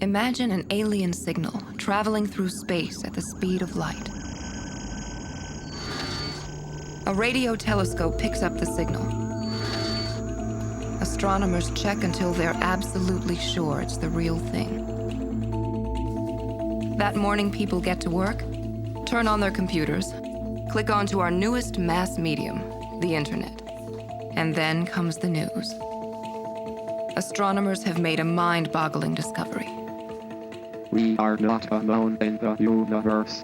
Imagine an alien signal traveling through space at the speed of light. A radio telescope picks up the signal. Astronomers check until they're absolutely sure it's the real thing. That morning, people get to work, turn on their computers, click onto our newest mass medium, the internet. And then comes the news. Astronomers have made a mind-boggling discovery. We are not alone in the universe.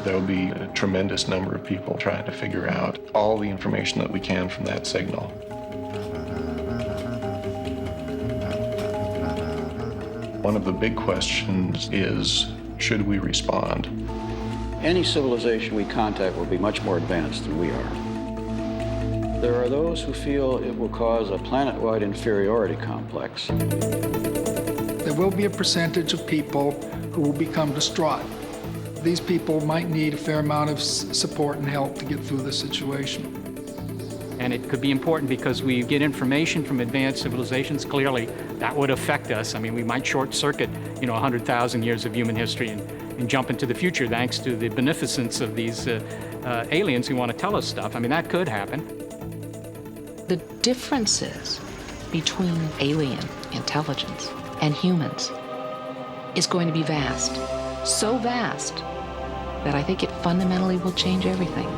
There'll be a tremendous number of people trying to figure out all the information that we can from that signal. One of the big questions is, should we respond? Any civilization we contact will be much more advanced than we are. There are those who feel it will cause a planet-wide inferiority complex. There will be a percentage of people who will become distraught. These people might need a fair amount of support and help to get through the situation. And it could be important because we get information from advanced civilizations. Clearly, that would affect us. I mean, we might short-circuit, 100,000 years of human history and jump into the future thanks to the beneficence of these aliens who want to tell us stuff. I mean, that could happen. The differences between alien intelligence and humans is going to be vast. So vast that I think it fundamentally will change everything.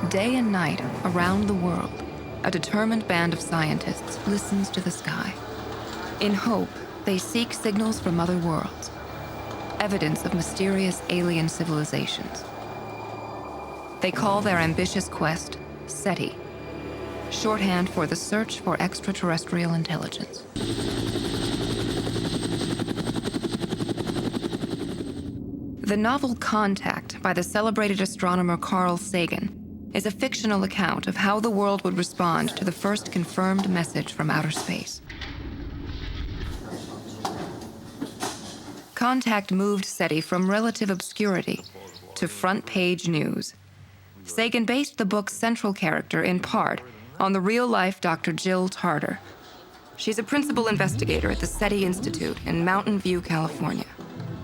Day and night, around the world, a determined band of scientists listens to the sky. In hope, they seek signals from other worlds, evidence of mysterious alien civilizations. They call their ambitious quest SETI, shorthand for the Search for Extraterrestrial Intelligence. The novel Contact by the celebrated astronomer Carl Sagan is a fictional account of how the world would respond to the first confirmed message from outer space. Contact moved SETI from relative obscurity to front-page news. Sagan based the book's central character in part on the real-life Dr. Jill Tarter. She's a principal investigator at the SETI Institute in Mountain View, California.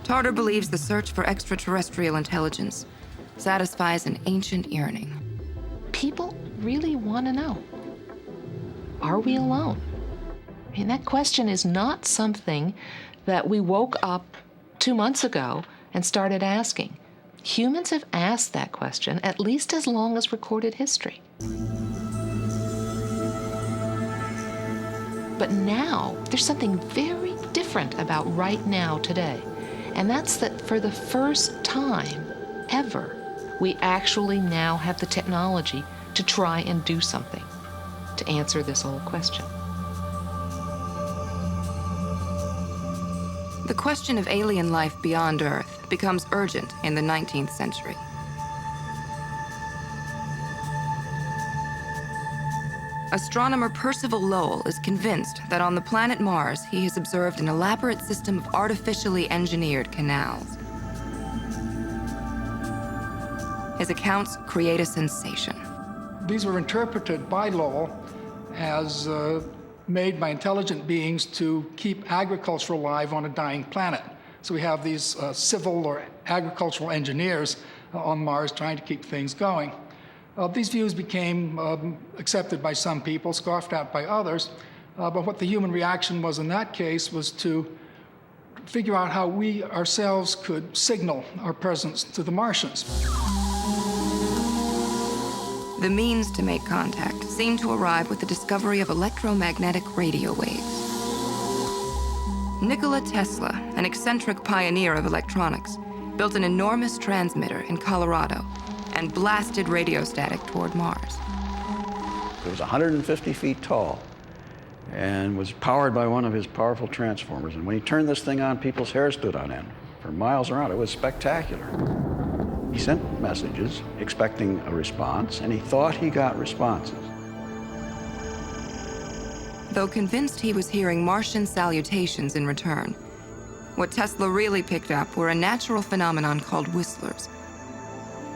Tarter believes the search for extraterrestrial intelligence satisfies an ancient yearning. People really want to know, are we alone? I mean, that question is not something that we woke up 2 months ago and started asking. Humans have asked that question at least as long as recorded history. But now, there's something very different about right now today. And that's that for the first time ever, we actually now have the technology to try and do something to answer this old question. The question of alien life beyond Earth becomes urgent in the 19th century. Astronomer Percival Lowell is convinced that on the planet Mars, he has observed an elaborate system of artificially engineered canals. His accounts create a sensation. These were interpreted by Lowell as made by intelligent beings to keep agriculture alive on a dying planet. So we have these civil or agricultural engineers on Mars trying to keep things going. These views became accepted by some people, scoffed at by others, but what the human reaction was in that case was to figure out how we ourselves could signal our presence to the Martians. The means to make contact seemed to arrive with the discovery of electromagnetic radio waves. Nikola Tesla, an eccentric pioneer of electronics, built an enormous transmitter in Colorado and blasted radio static toward Mars. It was 150 feet tall, and was powered by one of his powerful transformers. And when he turned this thing on, people's hair stood on end for miles around. It was spectacular. He sent messages expecting a response, and he thought he got responses. Though convinced he was hearing Martian salutations in return, what Tesla really picked up were a natural phenomenon called whistlers,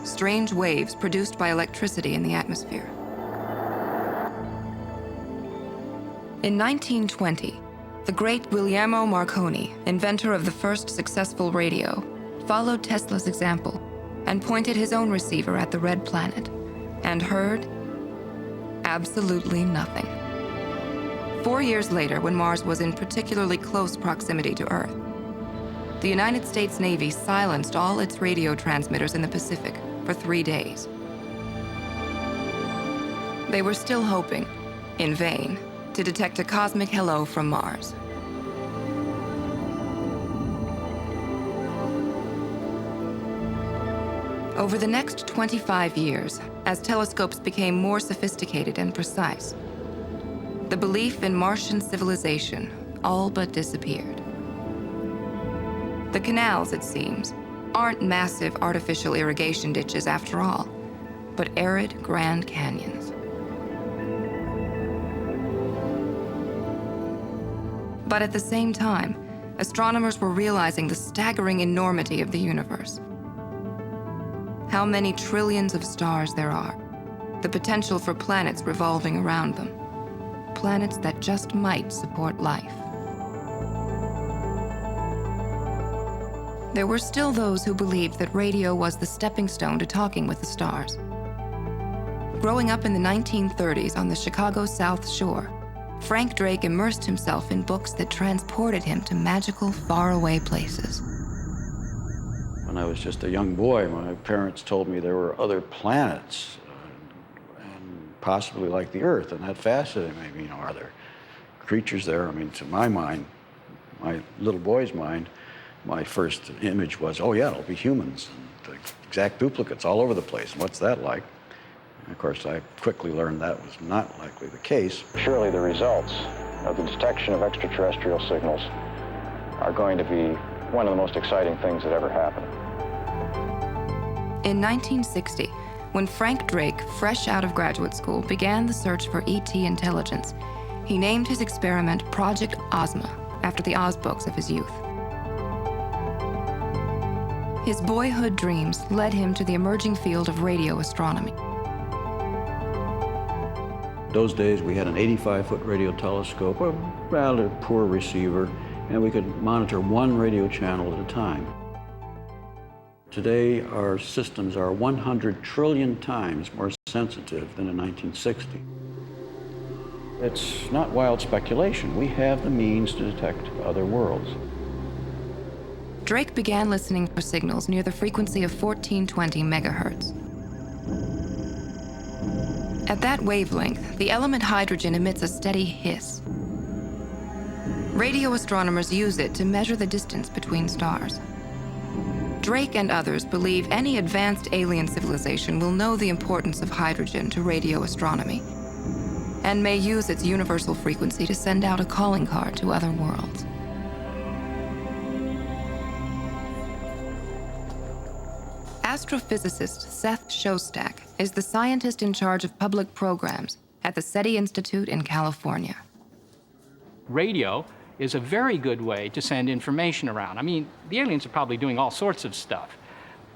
strange waves produced by electricity in the atmosphere. In 1920, the great Guglielmo Marconi, inventor of the first successful radio, followed Tesla's example and pointed his own receiver at the red planet and heard absolutely nothing. 4 years later, when Mars was in particularly close proximity to Earth, the United States Navy silenced all its radio transmitters in the Pacific for 3 days. They were still hoping, in vain, to detect a cosmic hello from Mars. Over the next 25 years, as telescopes became more sophisticated and precise, the belief in Martian civilization all but disappeared. The canals, it seems, aren't massive artificial irrigation ditches after all, but arid Grand Canyons. But at the same time, astronomers were realizing the staggering enormity of the universe. How many trillions of stars there are, the potential for planets revolving around them, planets that just might support life. There were still those who believed that radio was the stepping stone to talking with the stars. Growing up in the 1930s on the Chicago South Shore, Frank Drake immersed himself in books that transported him to magical, faraway places. When I was just a young boy, my parents told me there were other planets, and possibly like the Earth, and that fascinated me. You know, are there creatures there? I mean, to my mind, my little boy's mind, my first image was, oh yeah, it'll be humans, and the exact duplicates all over the place. And what's that like? And of course, I quickly learned that was not likely the case. Surely the results of the detection of extraterrestrial signals are going to be one of the most exciting things that ever happened. In 1960, when Frank Drake, fresh out of graduate school, began the search for ET intelligence, he named his experiment Project Ozma, after the Oz books of his youth. His boyhood dreams led him to the emerging field of radio astronomy. Those days, we had an 85-foot radio telescope, a rather poor receiver, and we could monitor one radio channel at a time. Today, our systems are 100 trillion times more sensitive than in 1960. It's not wild speculation. We have the means to detect other worlds. Drake began listening for signals near the frequency of 1420 megahertz. At that wavelength, the element hydrogen emits a steady hiss. Radio astronomers use it to measure the distance between stars. Drake and others believe any advanced alien civilization will know the importance of hydrogen to radio astronomy and may use its universal frequency to send out a calling card to other worlds. Astrophysicist Seth Shostak is the scientist in charge of public programs at the SETI Institute in California. Radio is a very good way to send information around. I mean, the aliens are probably doing all sorts of stuff,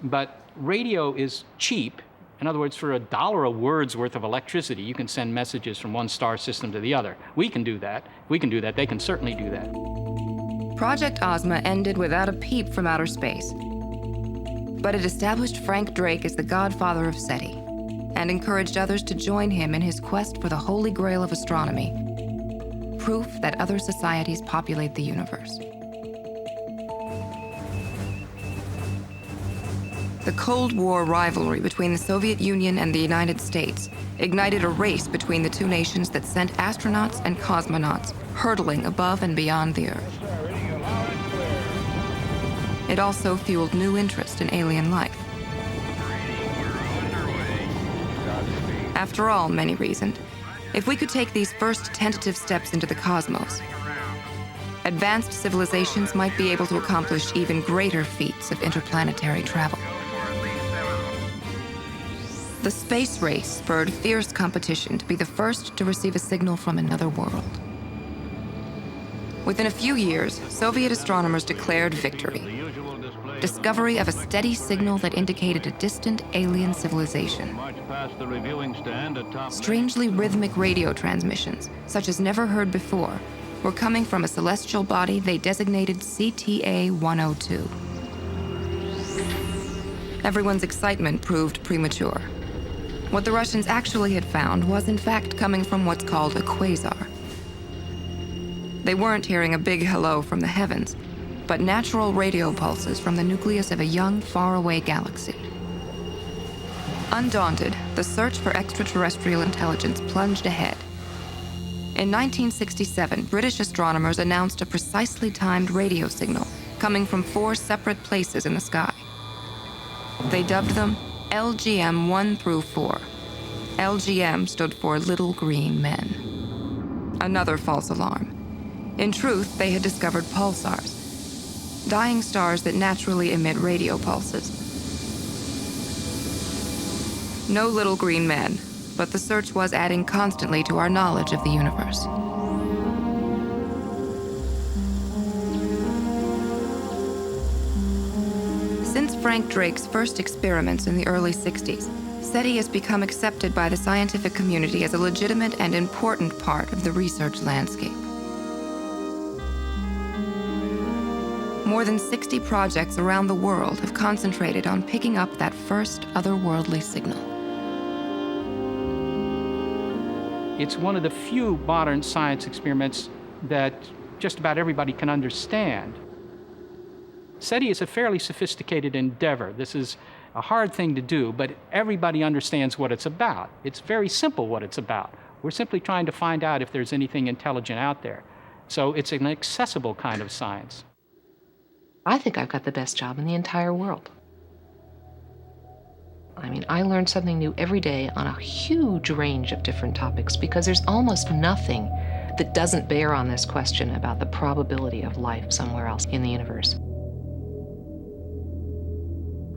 but radio is cheap. In other words, for $1 a word's worth of electricity, you can send messages from one star system to the other. We can do that. We can do that. They can certainly do that. Project Ozma ended without a peep from outer space, but it established Frank Drake as the godfather of SETI and encouraged others to join him in his quest for the holy grail of astronomy, proof that other societies populate the universe. The Cold War rivalry between the Soviet Union and the United States ignited a race between the two nations that sent astronauts and cosmonauts hurtling above and beyond the Earth. It also fueled new interest in alien life. After all, many reasoned, If we could take these first tentative steps into the cosmos, advanced civilizations might be able to accomplish even greater feats of interplanetary travel. The space race spurred fierce competition to be the first to receive a signal from another world. Within a few years, Soviet astronomers declared victory. Discovery of a steady signal that indicated a distant alien civilization. Strangely rhythmic radio transmissions, such as never heard before, were coming from a celestial body they designated CTA-102. Everyone's excitement proved premature. What the Russians actually had found was in fact coming from what's called a quasar. They weren't hearing a big hello from the heavens, but natural radio pulses from the nucleus of a young, faraway galaxy. Undaunted, the search for extraterrestrial intelligence plunged ahead. In 1967, British astronomers announced a precisely timed radio signal coming from 4 separate places in the sky. They dubbed them LGM 1 through 4. LGM stood for Little Green Men. Another false alarm. In truth, they had discovered pulsars, dying stars that naturally emit radio pulses. No little green men, but the search was adding constantly to our knowledge of the universe. Since Frank Drake's first experiments in the early 60s, SETI has become accepted by the scientific community as a legitimate and important part of the research landscape. More than 60 projects around the world have concentrated on picking up that first otherworldly signal. It's one of the few modern science experiments that just about everybody can understand. SETI is a fairly sophisticated endeavor. This is a hard thing to do, but everybody understands what it's about. It's very simple what it's about. We're simply trying to find out if there's anything intelligent out there. So it's an accessible kind of science. I think I've got the best job in the entire world. I mean, I learn something new every day on a huge range of different topics because there's almost nothing that doesn't bear on this question about the probability of life somewhere else in the universe.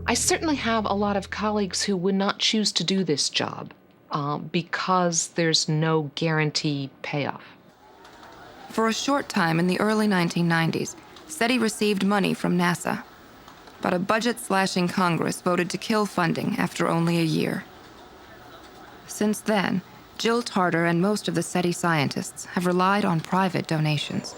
I certainly have a lot of colleagues who would not choose to do this job because there's no guaranteed payoff. For a short time in the early 1990s, SETI received money from NASA, but a budget-slashing Congress voted to kill funding after only a year. Since then, Jill Tarter and most of the SETI scientists have relied on private donations.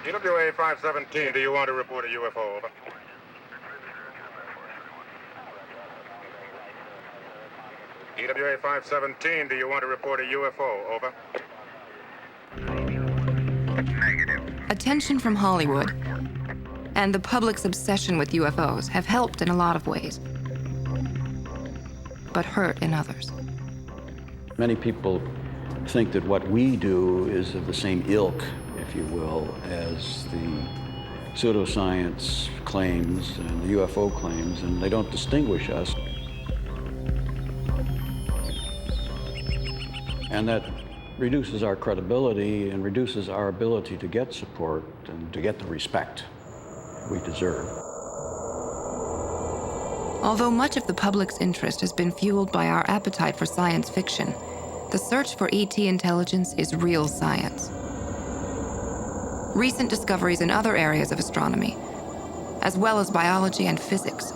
EWA 517, do you want to report a UFO? Over. EWA 517, do you want to report a UFO? Over. Attention from Hollywood and the public's obsession with UFOs have helped in a lot of ways, but hurt in others. Many people think that what we do is of the same ilk, if you will, as the pseudoscience claims and the UFO claims, and they don't distinguish us. And that reduces our credibility and reduces our ability to get support and to get the respect we deserve. Although much of the public's interest has been fueled by our appetite for science fiction, the search for ET intelligence is real science. Recent discoveries in other areas of astronomy, as well as biology and physics,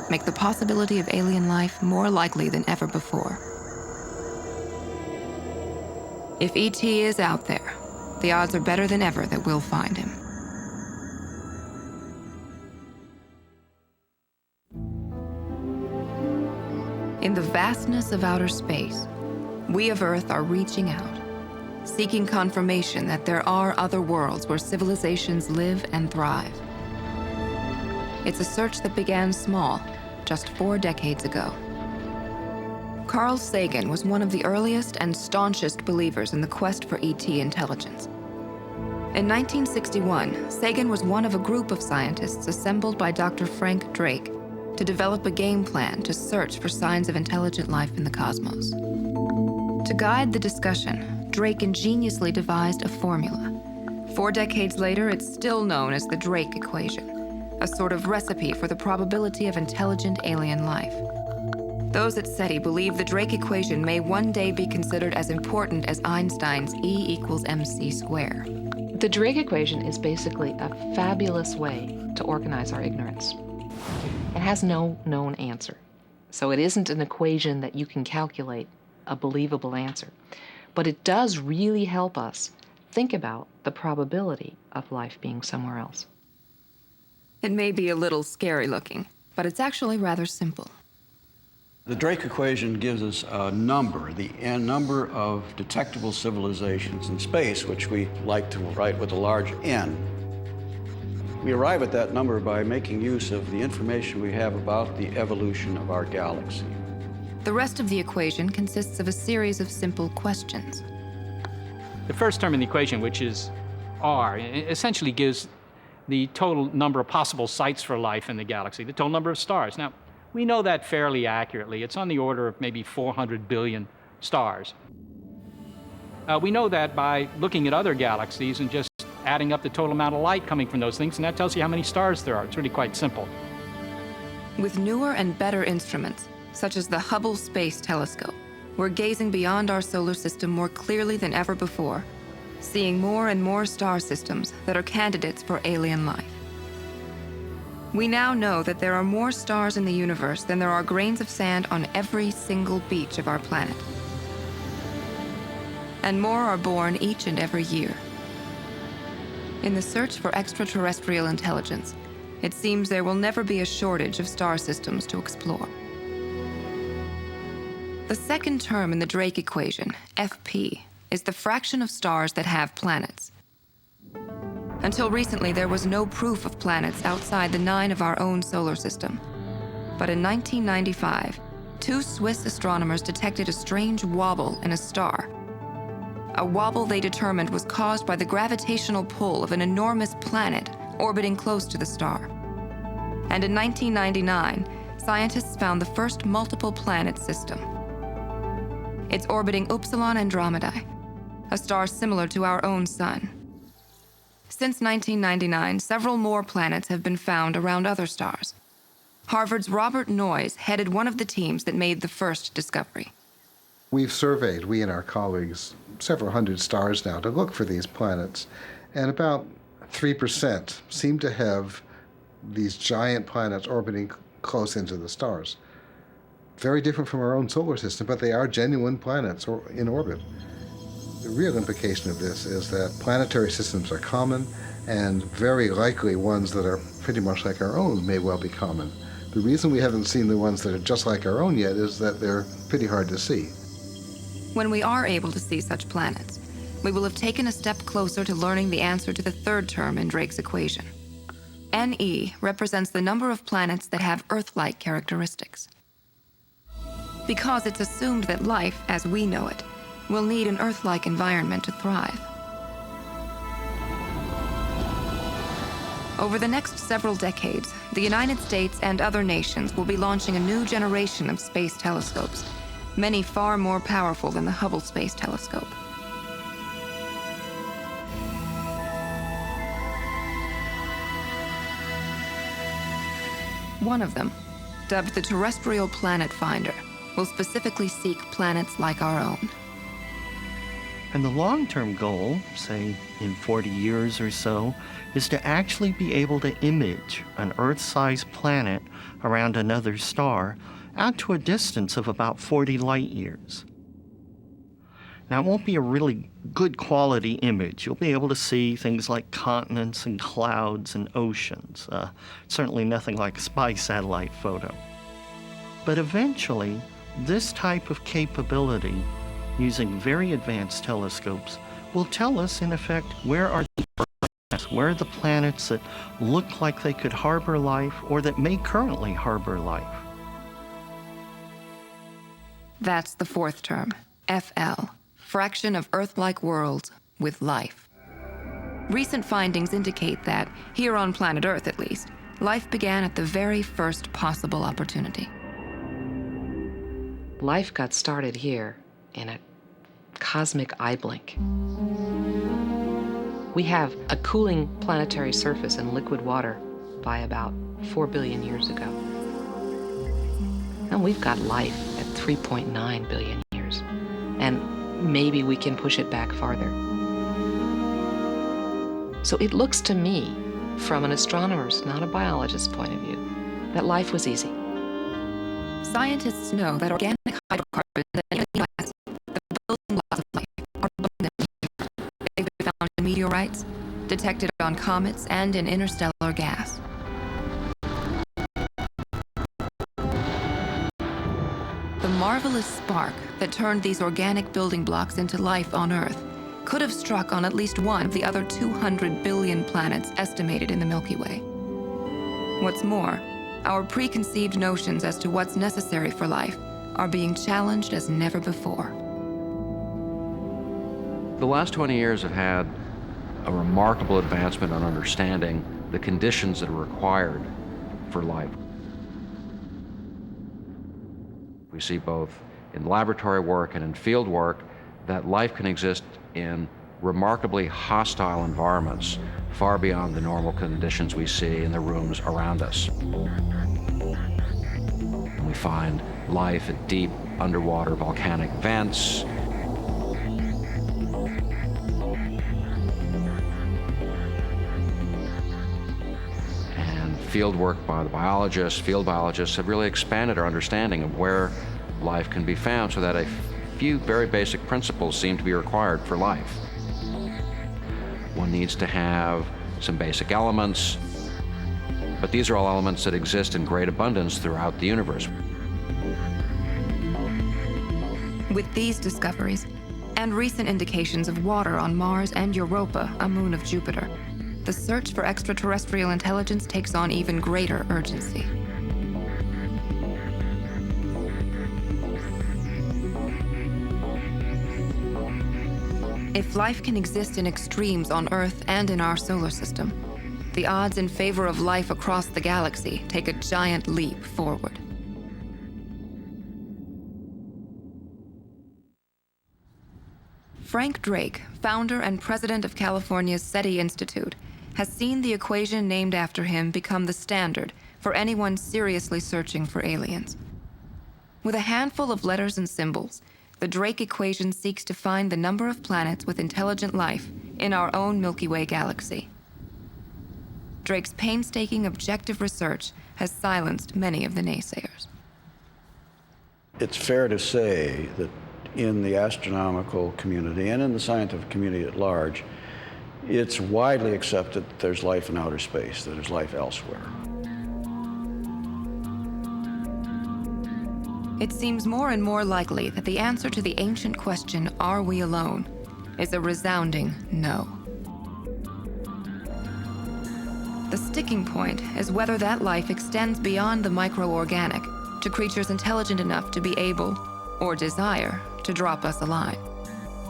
make the possibility of alien life more likely than ever before. If ET is out there, the odds are better than ever that we'll find him. In the vastness of outer space, we of Earth are reaching out, seeking confirmation that there are other worlds where civilizations live and thrive. It's a search that began small, just 4 decades ago. Carl Sagan was one of the earliest and staunchest believers in the quest for ET intelligence. In 1961, Sagan was one of a group of scientists assembled by Dr. Frank Drake to develop a game plan to search for signs of intelligent life in the cosmos. To guide the discussion, Drake ingeniously devised a formula. 4 decades later, it's still known as the Drake equation, a sort of recipe for the probability of intelligent alien life. Those at SETI believe the Drake equation may one day be considered as important as Einstein's E = mc squared. The Drake equation is basically a fabulous way to organize our ignorance. It has no known answer, so it isn't an equation that you can calculate a believable answer. But it does really help us think about the probability of life being somewhere else. It may be a little scary looking, but it's actually rather simple. The Drake equation gives us a number, the number of detectable civilizations in space, which we like to write with a large N. We arrive at that number by making use of the information we have about the evolution of our galaxy. The rest of the equation consists of a series of simple questions. The first term in the equation, which is R, essentially gives the total number of possible sites for life in the galaxy, the total number of stars. Now, we know that fairly accurately. It's on the order of maybe 400 billion stars. We know that by looking at other galaxies and just adding up the total amount of light coming from those things, and that tells you how many stars there are. It's really quite simple. With newer and better instruments, such as the Hubble Space Telescope, we're gazing beyond our solar system more clearly than ever before, seeing more and more star systems that are candidates for alien life. We now know that there are more stars in the universe than there are grains of sand on every single beach of our planet. And more are born each and every year. In the search for extraterrestrial intelligence, it seems there will never be a shortage of star systems to explore. The second term in the Drake equation, FP, is the fraction of stars that have planets. Until recently, there was no proof of planets outside the 9 of our own solar system. But in 1995, 2 Swiss astronomers detected a strange wobble in a star. A wobble they determined was caused by the gravitational pull of an enormous planet orbiting close to the star. And in 1999, scientists found the first multiple planet system. It's orbiting Upsilon Andromedae, a star similar to our own sun. Since 1999, several more planets have been found around other stars. Harvard's Robert Noyes headed one of the teams that made the first discovery. We've surveyed, we and our colleagues, several hundred stars now to look for these planets, and about 3% seem to have these giant planets orbiting close into the stars. Very different from our own solar system, but they are genuine planets in orbit. The real implication of this is that planetary systems are common, and very likely ones that are pretty much like our own may well be common. The reason we haven't seen the ones that are just like our own yet is that they're pretty hard to see. When we are able to see such planets, we will have taken a step closer to learning the answer to the third term in Drake's equation. NE represents the number of planets that have Earth-like characteristics. Because it's assumed that life, as we know it, will need an Earth-like environment to thrive. Over the next several decades, the United States and other nations will be launching a new generation of space telescopes, many far more powerful than the Hubble Space Telescope. One of them, dubbed the Terrestrial Planet Finder, will specifically seek planets like our own. And the long-term goal, say in 40 years or so, is to actually be able to image an Earth-sized planet around another star out to a distance of about 40 light years. Now, it won't be a really good quality image. You'll be able to see things like continents and clouds and oceans. Certainly nothing like a spy satellite photo. But eventually, this type of capability, using very advanced telescopes, will tell us, in effect, where are the planets that look like they could harbor life or that may currently harbor life. That's the fourth term, FL, fraction of Earth-like worlds with life. Recent findings indicate that, here on planet Earth at least, life began at the very first possible opportunity. Life got started here in a cosmic eye blink. We have a cooling planetary surface and liquid water by about 4 billion years ago. And we've got life at 3.9 billion years. And maybe we can push it back farther. So it looks to me, from an astronomer's, not a biologist's point of view, that life was easy. Scientists know that organic hydrocarbons and amino acids, the building blocks of life, are abundant here. They've been found in meteorites, detected on comets, and in interstellar gas. The marvelous spark that turned these organic building blocks into life on Earth could have struck on at least one of the other 200 billion planets estimated in the Milky Way. What's more, our preconceived notions as to what's necessary for life are being challenged as never before. The last 20 years have had a remarkable advancement on understanding the conditions that are required for life. We see both in laboratory work and in field work that life can exist in remarkably hostile environments far beyond the normal conditions we see in the rooms around us. And we find life at deep underwater volcanic vents, and field work by the field biologists have really expanded our understanding of where life can be found, so that a few very basic principles seem to be required for life. One needs to have some basic elements, but these are all elements that exist in great abundance throughout the universe. With these discoveries, and recent indications of water on Mars and Europa, a moon of Jupiter, the search for extraterrestrial intelligence takes on even greater urgency. If life can exist in extremes on Earth and in our solar system, the odds in favor of life across the galaxy take a giant leap forward. Frank Drake, founder and president of California's SETI Institute, has seen the equation named after him become the standard for anyone seriously searching for aliens. With a handful of letters and symbols, the Drake equation seeks to find the number of planets with intelligent life in our own Milky Way galaxy. Drake's painstaking, objective research has silenced many of the naysayers. It's fair to say that in the astronomical community and in the scientific community at large, it's widely accepted that there's life in outer space, that there's life elsewhere. It seems more and more likely that the answer to the ancient question, are we alone, is a resounding no. The sticking point is whether that life extends beyond the microorganic to creatures intelligent enough to be able, or desire, to drop us a line.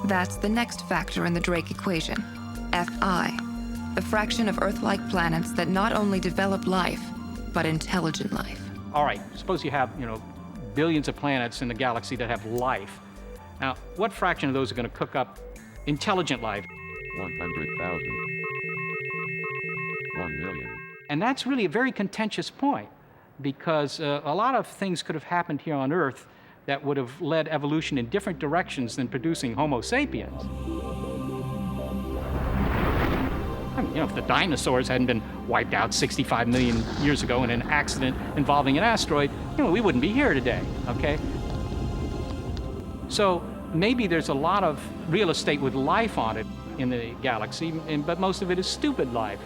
That's the next factor in the Drake equation, Fi, the fraction of Earth-like planets that not only develop life, but intelligent life. All right, suppose you have, billions of planets in the galaxy that have life. Now, what fraction of those are going to cook up intelligent life? 100,000. 1 million. And that's really a very contentious point, because a lot of things could have happened here on Earth that would have led evolution in different directions than producing Homo sapiens. I mean, if the dinosaurs hadn't been wiped out 65 million years ago in an accident involving an asteroid, we wouldn't be here today, okay? So maybe there's a lot of real estate with life on it in the galaxy, but most of it is stupid life,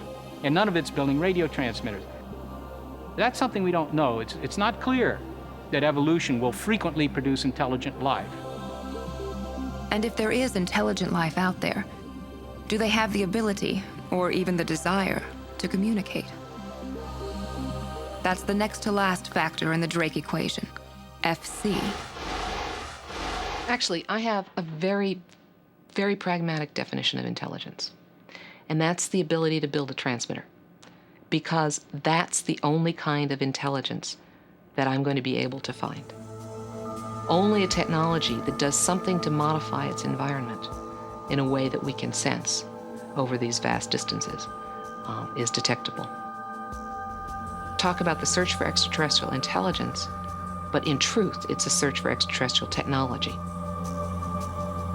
and none of it's building radio transmitters. That's something we don't know. It's not clear that evolution will frequently produce intelligent life. And if there is intelligent life out there, do they have the ability, or even the desire, to communicate? That's the next to last factor in the Drake equation, Fc. Actually, I have a very, very pragmatic definition of intelligence, and that's the ability to build a transmitter. because that's the only kind of intelligence that I'm going to be able to find. Only a technology that does something to modify its environment in a way that we can sense over these vast distances is detectable. Talk about the search for extraterrestrial intelligence, but in truth, it's a search for extraterrestrial technology.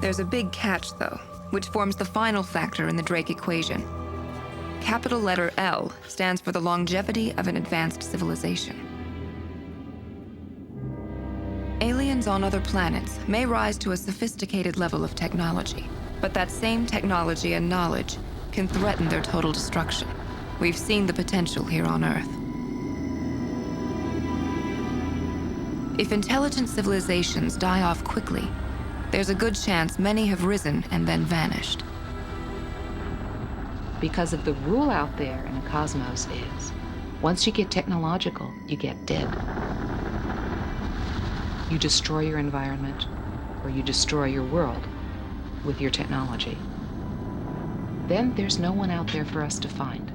There's a big catch, though, which forms the final factor in the Drake equation. Capital letter L stands for the longevity of an advanced civilization. Aliens on other planets may rise to a sophisticated level of technology, but that same technology and knowledge can threaten their total destruction. We've seen the potential here on Earth. If intelligent civilizations die off quickly, there's a good chance many have risen and then vanished. Because of the rule out there in the cosmos is, once you get technological, you get dead. You destroy your environment, or you destroy your world with your technology. Then there's no one out there for us to find.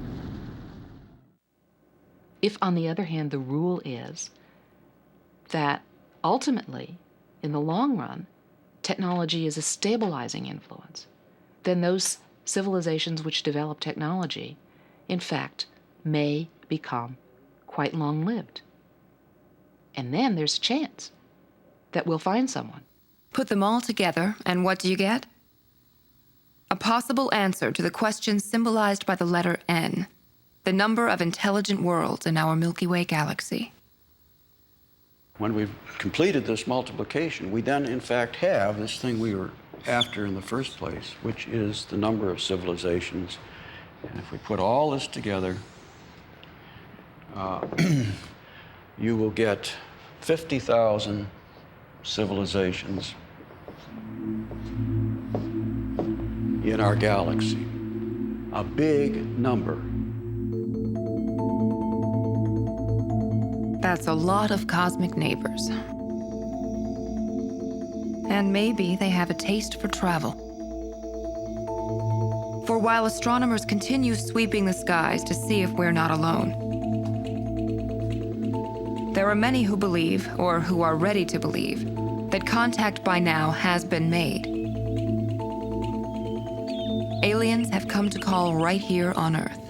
If, on the other hand, the rule is that ultimately, in the long run, technology is a stabilizing influence, then those civilizations which develop technology, in fact, may become quite long-lived. And then there's a chance that we'll find someone. Put them all together, and what do you get? A possible answer to the question symbolized by the letter N, the number of intelligent worlds in our Milky Way galaxy. When we've completed this multiplication, we then, in fact, have this thing we were after in the first place, which is the number of civilizations. And if we put all this together, you will get 50,000 civilizations in our galaxy. A big number. That's a lot of cosmic neighbors. And maybe they have a taste for travel. For while astronomers continue sweeping the skies to see if we're not alone, there are many who believe, or who are ready to believe, that contact by now has been made. Aliens have come to call right here on Earth.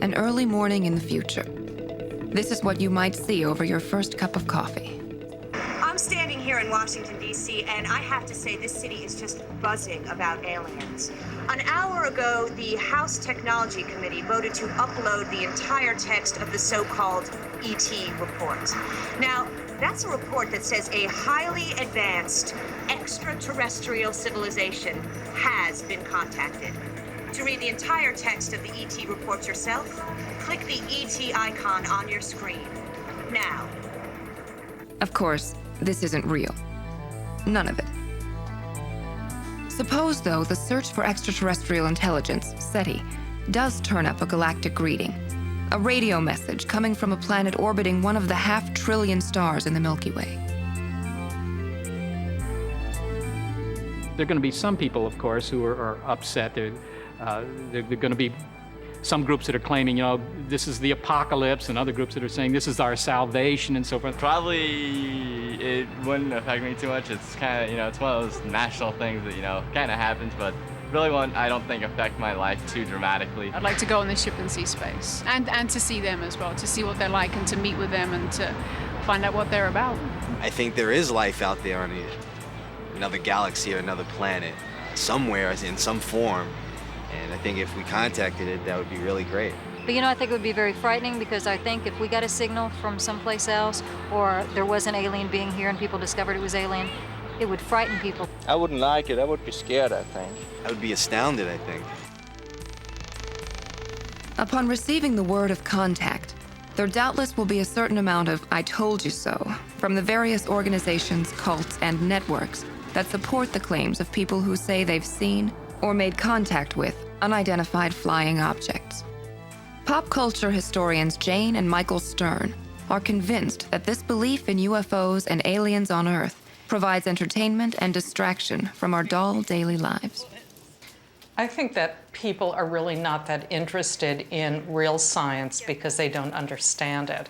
An early morning in the future. This is what you might see over your first cup of coffee. I'm standing here in Washington, D.C., and I have to say this city is just buzzing about aliens. An hour ago, the House Technology Committee voted to upload the entire text of the so-called ET report. Now, that's a report that says a highly advanced extraterrestrial civilization has been contacted. To read the entire text of the ET report yourself, click the ET icon on your screen. Now. Of course, this isn't real. None of it. Suppose, though, the search for extraterrestrial intelligence, SETI, does turn up a galactic greeting. A radio message coming from a planet orbiting one of the 500 billion stars in the Milky Way. There are going to be some people, of course, who are upset. There are going to be some groups that are claiming, this is the apocalypse, and other groups that are saying this is our salvation and so forth. Probably it wouldn't affect me too much. It's kind of, it's one of those national things that, kind of happens, but really won't, I don't think, affect my life too dramatically. I'd like to go on the ship and see space, and to see them as well, to see what they're like and to meet with them and to find out what they're about. I think there is life out there on another galaxy or another planet, somewhere in some form. And I think if we contacted it, that would be really great. But I think it would be very frightening, because I think if we got a signal from someplace else, or there was an alien being here and people discovered it was alien, it would frighten people. I wouldn't like it. I would be scared, I think. I would be astounded, I think. Upon receiving the word of contact, there doubtless will be a certain amount of "I told you so" from the various organizations, cults, and networks that support the claims of people who say they've seen or made contact with unidentified flying objects. Pop culture historians Jane and Michael Stern are convinced that this belief in UFOs and aliens on Earth provides entertainment and distraction from our dull daily lives. I think that people are really not that interested in real science because they don't understand it.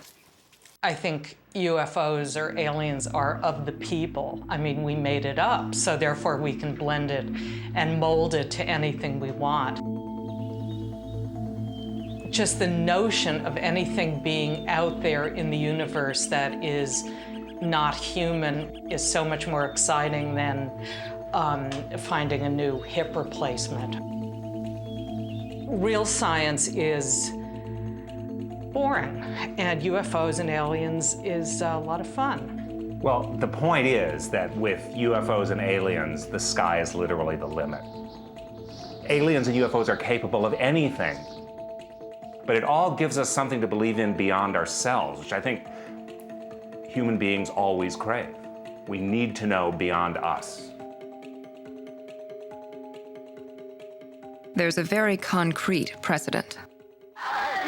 I think UFOs or aliens are of the people. I mean, we made it up, so therefore we can blend it and mold it to anything we want. Just the notion of anything being out there in the universe that is not human is so much more exciting than finding a new hip replacement. Real science is boring, and UFOs and aliens is a lot of fun. Well, the point is that with UFOs and aliens, the sky is literally the limit. Aliens and UFOs are capable of anything, but it all gives us something to believe in beyond ourselves, which I think human beings always crave. We need to know beyond us. There's a very concrete precedent.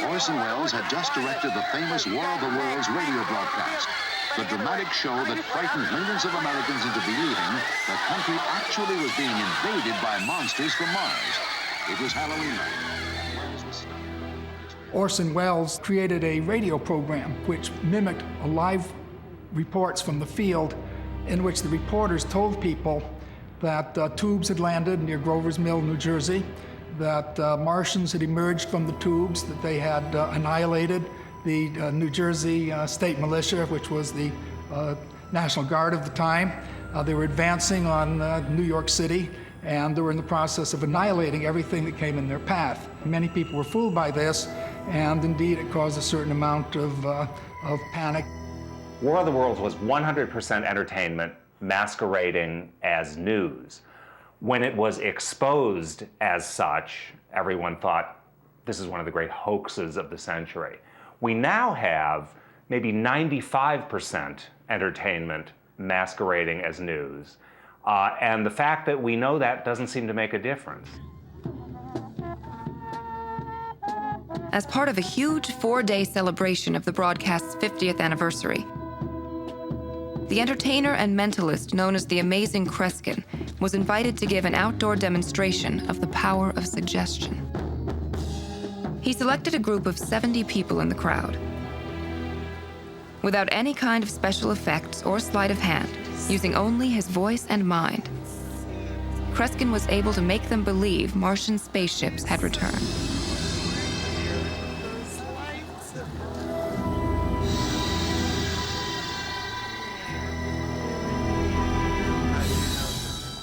Orson Welles had just directed the famous War of the Worlds radio broadcast, the dramatic show that frightened millions of Americans into believing the country actually was being invaded by monsters from Mars. It was Halloween night. Orson Welles created a radio program which mimicked live reports from the field, in which the reporters told people that tubes had landed near Grover's Mill, New Jersey, that Martians had emerged from the tubes, that they had annihilated the New Jersey State Militia, which was the National Guard of the time. They were advancing on New York City, and they were in the process of annihilating everything that came in their path. Many people were fooled by this, and indeed it caused a certain amount of panic. War of the Worlds was 100% entertainment masquerading as news. When it was exposed as such, everyone thought this is one of the great hoaxes of the century. We now have maybe 95% entertainment masquerading as news. And the fact that we know that doesn't seem to make a difference. As part of a huge 4-day celebration of the broadcast's 50th anniversary, the entertainer and mentalist known as the Amazing Kreskin was invited to give an outdoor demonstration of the power of suggestion. He selected a group of 70 people in the crowd. Without any kind of special effects or sleight of hand, using only his voice and mind, Kreskin was able to make them believe Martian spaceships had returned.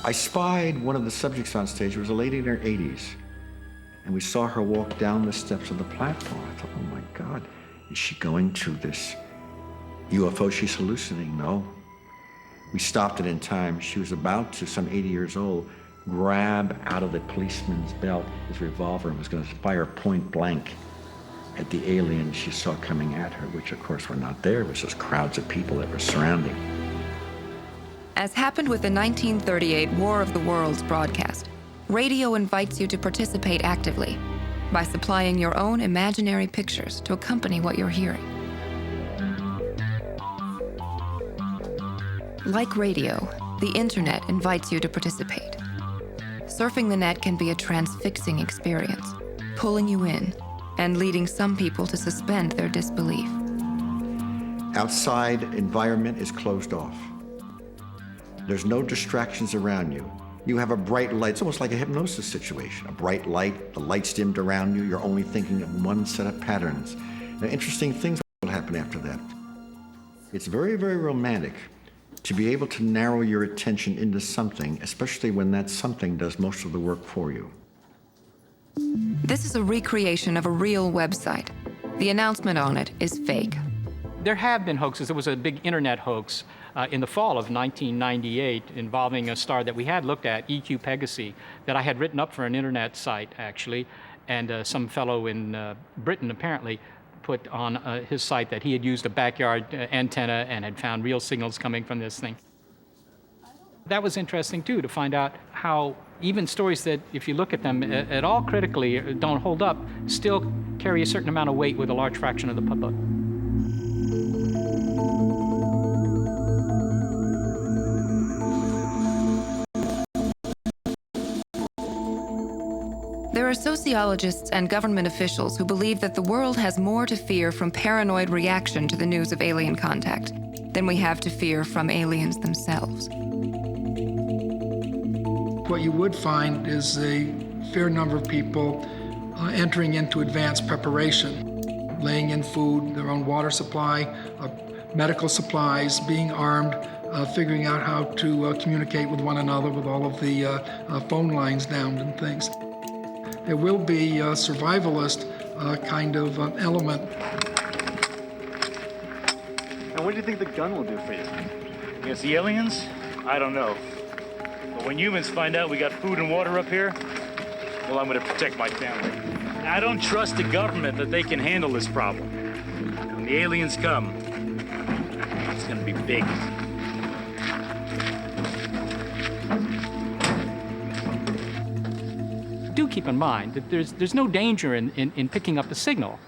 I spied one of the subjects on stage. It was a lady in her 80s. And we saw her walk down the steps of the platform. I thought, oh my God, is she going to this UFO she's hallucinating? No. We stopped it in time. She was about to, some 80 years old, grab out of the policeman's belt his revolver and was going to fire point blank at the alien she saw coming at her, which of course were not there. It was just crowds of people that were surrounding. As happened with the 1938 War of the Worlds broadcast, radio invites you to participate actively by supplying your own imaginary pictures to accompany what you're hearing. Like radio, the internet invites you to participate. Surfing the net can be a transfixing experience, pulling you in and leading some people to suspend their disbelief. Outside environment is closed off. There's no distractions around you. You have a bright light. It's almost like a hypnosis situation. A bright light, the light's dimmed around you. You're only thinking of one set of patterns. Now, interesting things will happen after that. It's very, very romantic to be able to narrow your attention into something, especially when that something does most of the work for you. This is a recreation of a real website. The announcement on it is fake. There have been hoaxes. There was a big internet hoax in the fall of 1998 involving a star that we had looked at, EQ Pegasi, that I had written up for an internet site, actually, and some fellow in Britain apparently put on his site that he had used a backyard antenna and had found real signals coming from this thing. That was interesting, too, to find out how even stories that, if you look at them at all critically, don't hold up, still carry a certain amount of weight with a large fraction of the public. archaeologists and government officials who believe that the world has more to fear from paranoid reaction to the news of alien contact than we have to fear from aliens themselves. What you would find is a fair number of people entering into advanced preparation, laying in food, their own water supply, medical supplies, being armed, figuring out how to communicate with one another with all of the phone lines down and things. There will be a survivalist kind of element. And what do you think the gun will do for you? Against the aliens? I don't know. But when humans find out we got food and water up here, well, I'm going to protect my family. I don't trust the government that they can handle this problem. When the aliens come, it's going to be big. Do keep in mind that there's no danger in picking up a signal.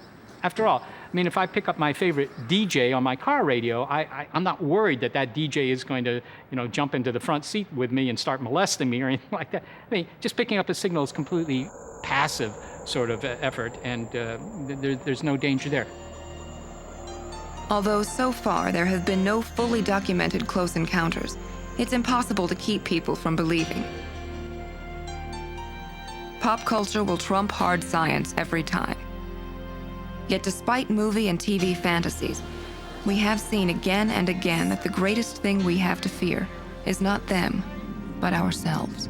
After all, I mean, if I pick up my favorite DJ on my car radio, I'm not worried that DJ is going to, jump into the front seat with me and start molesting me or anything like that. I mean, just picking up a signal is completely passive sort of effort, and there's no danger there. Although so far there have been no fully documented close encounters, it's impossible to keep people from believing. Pop culture will trump hard science every time. Yet despite movie and TV fantasies, we have seen again and again that the greatest thing we have to fear is not them, but ourselves.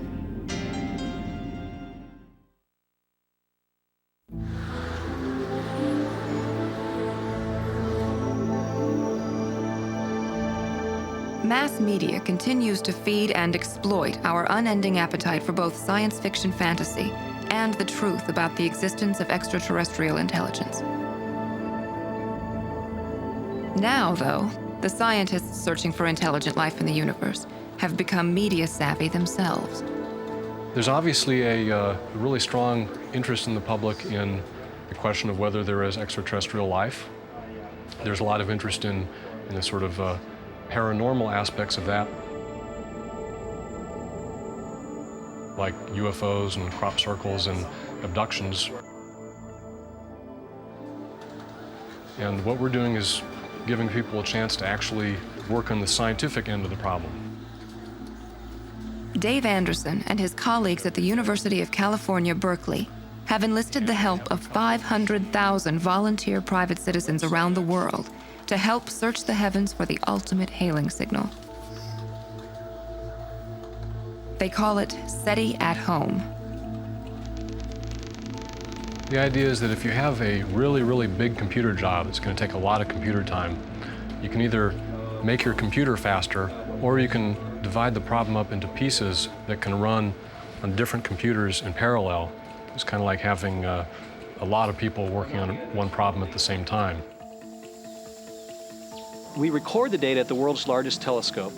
Mass media continues to feed and exploit our unending appetite for both science fiction fantasy and the truth about the existence of extraterrestrial intelligence. Now, though, the scientists searching for intelligent life in the universe have become media savvy themselves. There's obviously a really strong interest in the public in the question of whether there is extraterrestrial life. There's a lot of interest in the sort of paranormal aspects of that, like UFOs and crop circles and abductions. And what we're doing is giving people a chance to actually work on the scientific end of the problem. Dave Anderson and his colleagues at the University of California, Berkeley, have enlisted the help of 500,000 volunteer private citizens around the world to help search the heavens for the ultimate hailing signal. They call it SETI at Home. The idea is that if you have a really, really big computer job, it's going to take a lot of computer time. You can either make your computer faster, or you can divide the problem up into pieces that can run on different computers in parallel. It's kind of like having a lot of people working on one problem at the same time. We record the data at the world's largest telescope.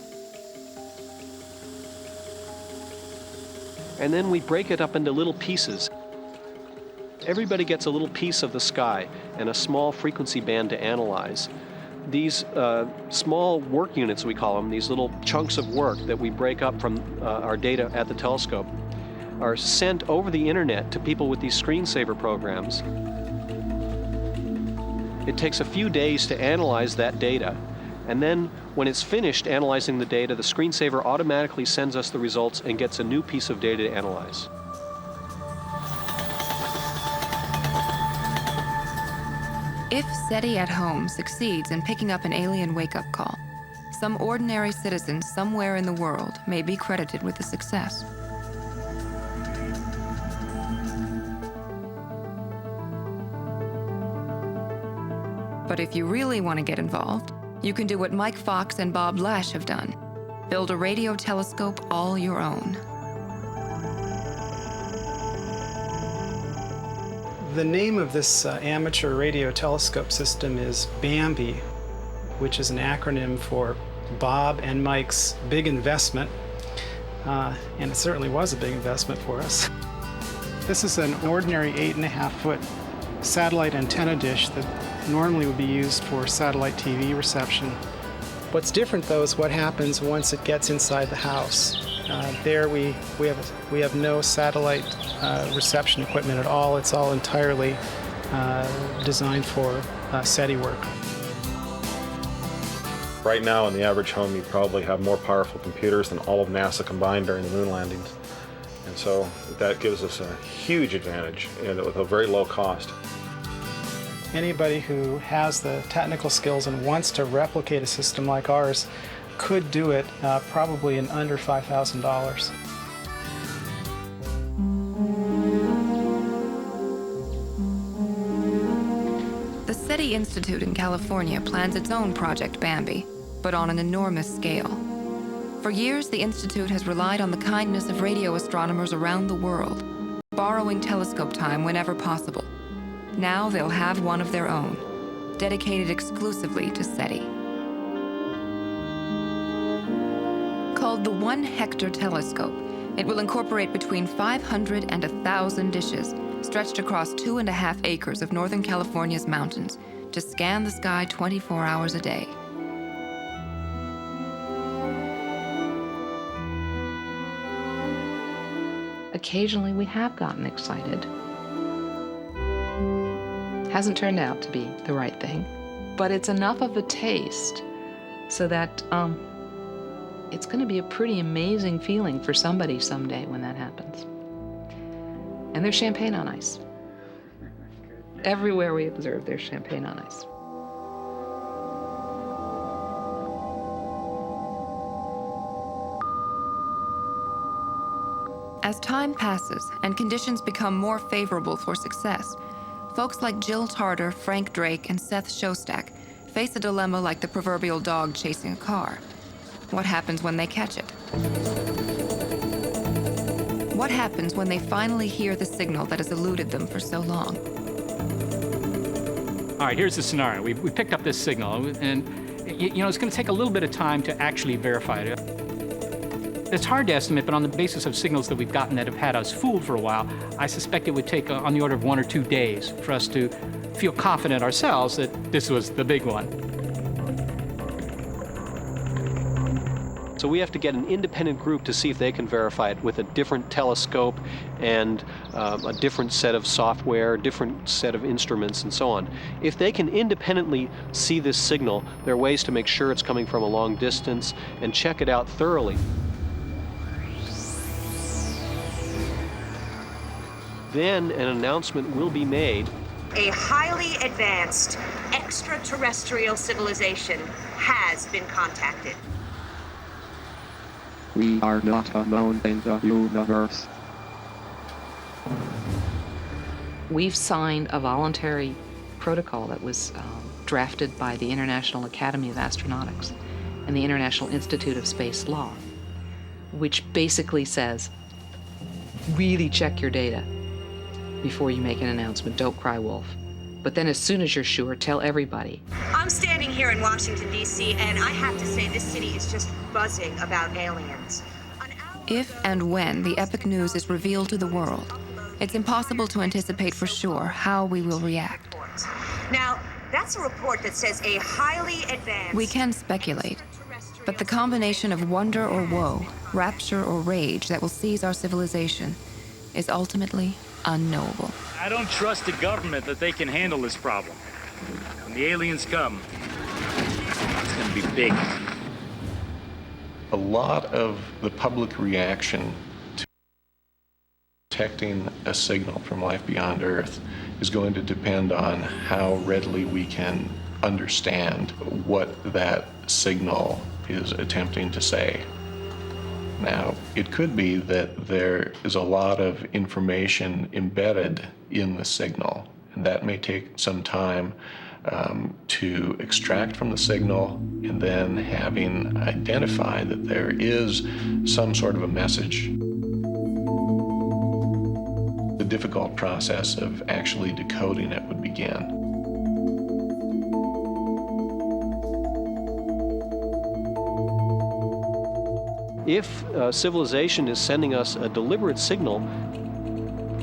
And then we break it up into little pieces. Everybody gets a little piece of the sky and a small frequency band to analyze. These small work units, we call them, these little chunks of work that we break up from our data at the telescope, are sent over the internet to people with these screensaver programs. It takes a few days to analyze that data, and then when it's finished analyzing the data, the screensaver automatically sends us the results and gets a new piece of data to analyze. If SETI at Home succeeds in picking up an alien wake-up call, some ordinary citizen somewhere in the world may be credited with the success. But if you really want to get involved, you can do what Mike Fox and Bob Lash have done. Build a radio telescope all your own. The name of this amateur radio telescope system is BAMBI, which is an acronym for Bob and Mike's Big Investment, and it certainly was a big investment for us. This is an ordinary 8.5-foot satellite antenna dish that normally would be used for satellite TV reception. What's different, though, is what happens once it gets inside the house. There we have no satellite reception equipment at all. It's all entirely designed for SETI work. Right now, in the average home, you probably have more powerful computers than all of NASA combined during the moon landings. And so that gives us a huge advantage and with a very low cost. Anybody who has the technical skills and wants to replicate a system like ours could do it probably in under $5,000. The SETI Institute in California plans its own Project Bambi, but on an enormous scale. For years, the Institute has relied on the kindness of radio astronomers around the world, borrowing telescope time whenever possible. Now they'll have one of their own, dedicated exclusively to SETI. Called the 1 Hector Telescope, it will incorporate between 500 and 1,000 dishes stretched across 2.5 acres of Northern California's mountains to scan the sky 24 hours a day. Occasionally we have gotten excited. Hasn't turned out to be the right thing, but it's enough of a taste so that it's going to be a pretty amazing feeling for somebody someday when that happens. And there's champagne on ice. Everywhere we observe, there's champagne on ice. As time passes and conditions become more favorable for success, folks like Jill Tarter, Frank Drake, and Seth Shostak face a dilemma like the proverbial dog chasing a car. What happens when they catch it? What happens when they finally hear the signal that has eluded them for so long? All right, here's the scenario. We picked up this signal, and it's going to take a little bit of time to actually verify it. It's hard to estimate, but on the basis of signals that we've gotten that have had us fooled for a while, I suspect it would take on the order of 1 or 2 days for us to feel confident ourselves that this was the big one. So we have to get an independent group to see if they can verify it with a different telescope and a different set of software, different set of instruments, and so on. If they can independently see this signal, there are ways to make sure it's coming from a long distance and check it out thoroughly. Then an announcement will be made. A highly advanced extraterrestrial civilization has been contacted. We are not alone in the universe. We've signed a voluntary protocol that was drafted by the International Academy of Astronautics and the International Institute of Space Law, which basically says, really check your data before you make an announcement. Don't cry wolf. But then as soon as you're sure, tell everybody. I'm standing here in Washington, D.C., and I have to say this city is just buzzing about aliens. If and when the epic news is revealed to the world, it's impossible to anticipate for sure how we will react. Now, that's a report that says a highly advanced... We can speculate, but the combination of wonder or woe, rapture or rage that will seize our civilization is ultimately unknowable. I don't trust the government that they can handle this problem. When the aliens come, it's going to be big. A lot of the public reaction to detecting a signal from life beyond Earth is going to depend on how readily we can understand what that signal is attempting to say. Now, it could be that there is a lot of information embedded in the signal, and that may take some time to extract from the signal, and then having identified that there is some sort of a message. The difficult process of actually decoding it would begin. If civilization is sending us a deliberate signal,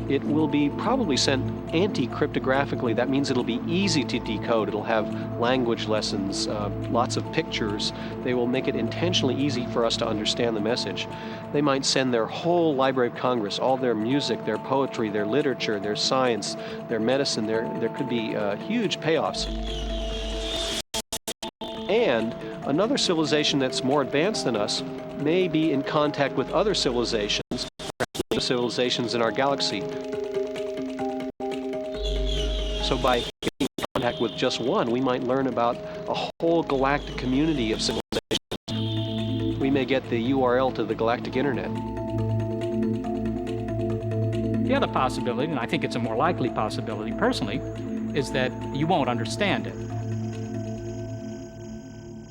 It will be probably sent anti-cryptographically. That means it'll be easy to decode. It'll have language lessons, lots of pictures. They will make it intentionally easy for us to understand the message. They might send their whole Library of Congress, all their music, their poetry, their literature, their science, their medicine. There could be huge payoffs. And another civilization that's more advanced than us may be in contact with other civilizations, other civilizations in our galaxy. So by getting in contact with just one, we might learn about a whole galactic community of civilizations. We may get the URL to the galactic internet. The other possibility, and I think it's a more likely possibility personally, is that you won't understand it.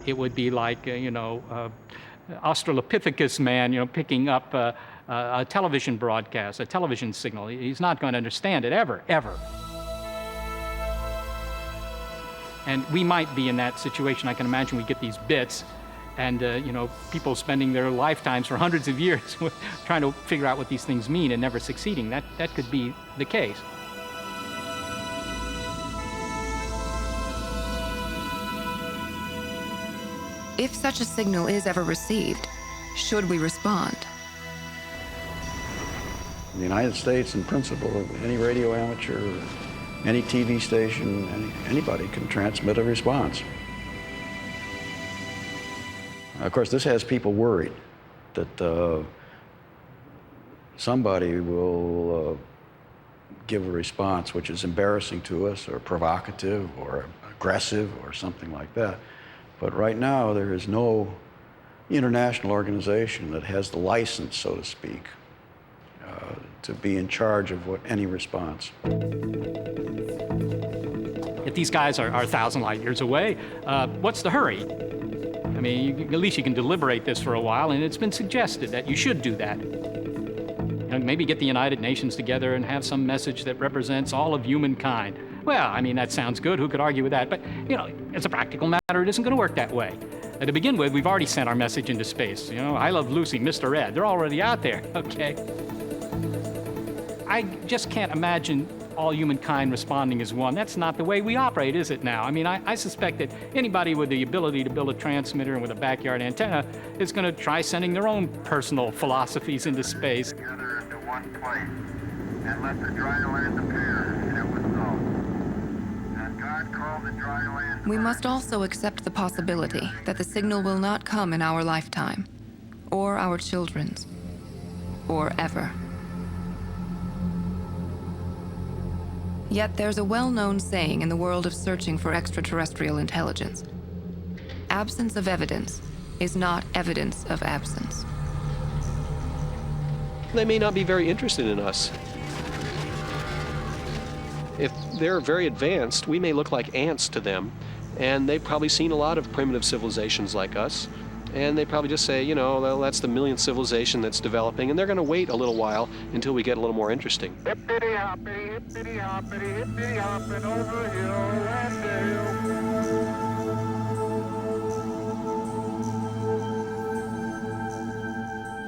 It would be like, Australopithecus man, picking up a television broadcast, a television signal. He's not going to understand it ever. And we might be in that situation. I can imagine we get these bits and, people spending their lifetimes for hundreds of years trying to figure out what these things mean and never succeeding. That could be the case. If such a signal is ever received, should we respond? In the United States, in principle, any radio amateur, any TV station, anybody can transmit a response. Of course, this has people worried that somebody will give a response which is embarrassing to us or provocative or aggressive or something like that. But right now, there is no international organization that has the license, so to speak, to be in charge of any response. If these guys are 1,000 light years away, what's the hurry? I mean, at least you can deliberate this for a while, and it's been suggested that you should do that. Maybe get the United Nations together and have some message that represents all of humankind. Well, I mean, that sounds good. Who could argue with that? But, as a practical matter, it isn't going to work that way. To begin with, we've already sent our message into space. I Love Lucy, Mr. Ed, they're already out there, okay? I just can't imagine all humankind responding as one. That's not the way we operate, is it now? I mean, I suspect that anybody with the ability to build a transmitter and with a backyard antenna is going to try sending their own personal philosophies into space. Together into one place and let the dry land appear, and it was so. And God called the dry land. We must also accept the possibility that the signal will not come in our lifetime, or our children's, or ever. Yet there's a well-known saying in the world of searching for extraterrestrial intelligence. Absence of evidence is not evidence of absence. They may not be very interested in us. If they're very advanced, we may look like ants to them, and they've probably seen a lot of primitive civilizations like us, and they probably just say, well, that's the millionth civilization that's developing, and they're going to wait a little while until we get a little more interesting. Hippity-hoppity, hippity-hoppity, hippity-hopping over hill and dale.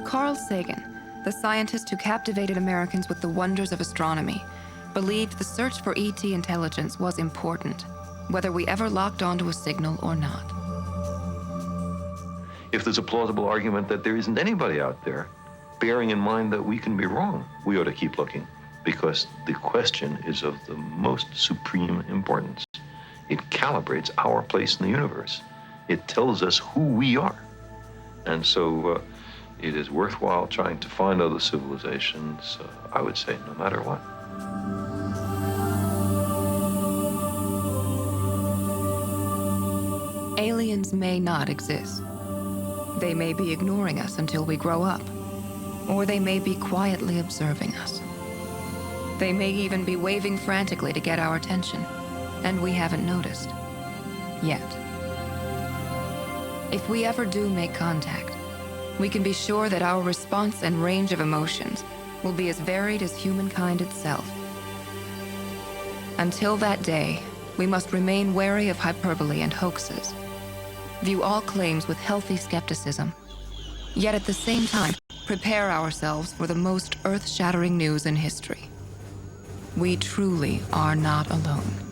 Carl Sagan, the scientist who captivated Americans with the wonders of astronomy, believed the search for ET intelligence was important, whether we ever locked onto a signal or not. If there's a plausible argument that there isn't anybody out there, bearing in mind that we can be wrong, we ought to keep looking, because the question is of the most supreme importance. It calibrates our place in the universe. It tells us who we are. And so it is worthwhile trying to find other civilizations, I would say, no matter what. Aliens may not exist. They may be ignoring us until we grow up, or they may be quietly observing us. They may even be waving frantically to get our attention, and we haven't noticed. Yet. If we ever do make contact, we can be sure that our response and range of emotions will be as varied as humankind itself. Until that day, we must remain wary of hyperbole and hoaxes. View all claims with healthy skepticism, yet at the same time, prepare ourselves for the most earth-shattering news in history. we truly are not alone.